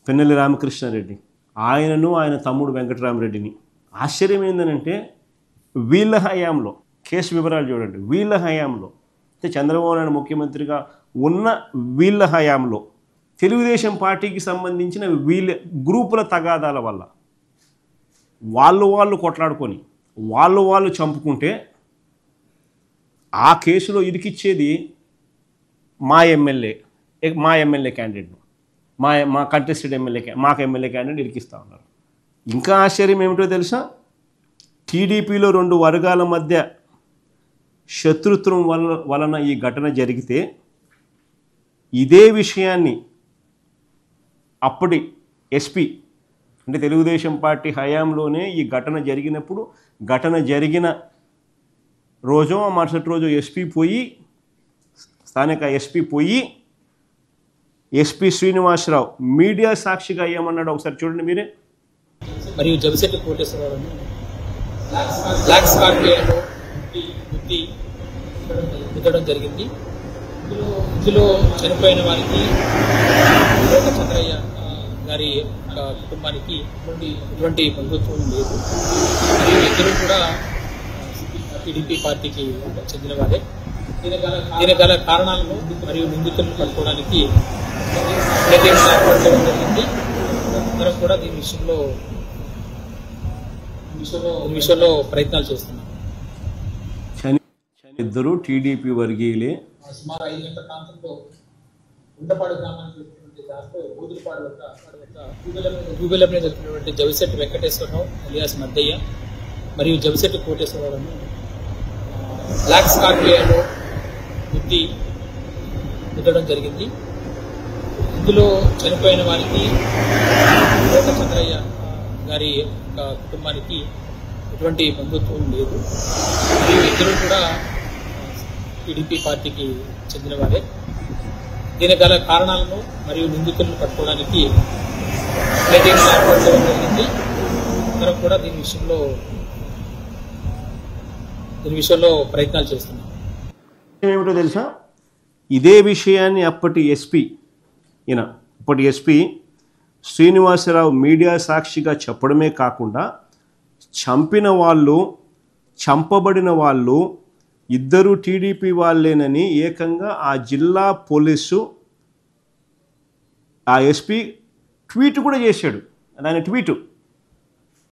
పిన్నెల్లి రామకృష్ణారెడ్డి, ఆయనను ఆయన తమ్ముడు వెంకటరామరెడ్డిని. ఆశ్చర్యం ఏంటంటే వీళ్ళ హయాంలో, కేసు వివరాలు చూడండి, వీళ్ళ హయాంలో అంటే చంద్రబాబు నాయుడు ముఖ్యమంత్రిగా ఉన్న వీళ్ళ హయాంలో తెలుగుదేశం పార్టీకి సంబంధించిన వీళ్ళ గ్రూపుల తగాదాల వల్ల వాళ్ళు కొట్లాడుకొని వాళ్ళు చంపుకుంటే ఆ కేసులో ఇరికిచ్చేది మా ఎమ్మెల్యే క్యాండిడేట్ను, మా కంటెస్టెడ్ మాకు ఎమ్మెల్యే క్యాండిడేట్ ఇరికిస్తూ ఉన్నారు. ఇంకా ఆశ్చర్యం ఏమిటో తెలుసా, టీడీపీలో 2 వర్గాల మధ్య శత్రుత్వం వలన ఈ ఘటన జరిగితే ఇదే విషయాన్ని అప్పటి ఎస్పీ అంటే తెలుగుదేశం పార్టీ హయాంలోనే ఈ ఘటన జరిగినప్పుడు, ఘటన జరిగిన రోజు మరుసటి రోజు స్థానిక ఎస్పీ పోయి ఎస్పీ శ్రీనివాసరావు మీడియా సాక్షిగా ఏమన్నాడు ఒకసారి చూడండి మీరే. మరియు జబిశెట్టి కోటేశ్వరరావును బ్లాక్ స్కార్పియోలో గుద్దడం జరిగింది. ఇందులో చనిపోయిన వారికి చంద్రయ్య గారి కుటుంబానికి ఎటువంటి బంధుత్వం లేదు. మరియు ఇద్దరు కూడా టీడీపీ పార్టీకి చెందిన వారే. దీని గల కారణాలను మరియు నిందితులను పట్టుకోవడానికి జరిగింది. అందరం కూడా దీని విషయంలో ప్రయత్నాలు చేస్తున్నాం. ఇద్దరు టీడీపీ వర్గీయులే. సుమారు 5 గంటల ప్రాంతంలో ఉండపాడు గ్రామానికి భూబిలం మీద వెళ్తున్నటువంటి జబిశెట్టి వెంకటేశ్వరరావు అలియాస్ మద్దయ్య మరియు జబిశెట్టి కోటేశ్వరరావును బ్లాక్ స్కార్పియోలో గుద్దడం జరిగింది. ఇందులో చనిపోయిన వారికి చంద్రయ్య గారి కుటుంబానికి ఎటువంటి బంధుత్వం లేదు. మరియు ఇద్దరు కూడా టీడీపీ పార్టీకి చెందిన వారే. దీని గల కారణాలను మరియు నిందితులను పట్టుకోవడానికి జరిగింది. అందరం కూడా దీని విషయంలో ప్రయత్నాలు చేస్తున్నాం. ఏమిటో తెలుసా, ఇదే విషయాన్ని అప్పటి ఎస్పీ శ్రీనివాసరావు మీడియా సాక్షిగా చెప్పడమే కాకుండా చంపబడిన వాళ్ళు ఇద్దరు టీడీపీ వాళ్ళేనని ఏకంగా ఆ జిల్లా పోలీసు ఆ ఎస్పీ ట్వీట్ కూడా చేశాడు. దాని ట్వీటు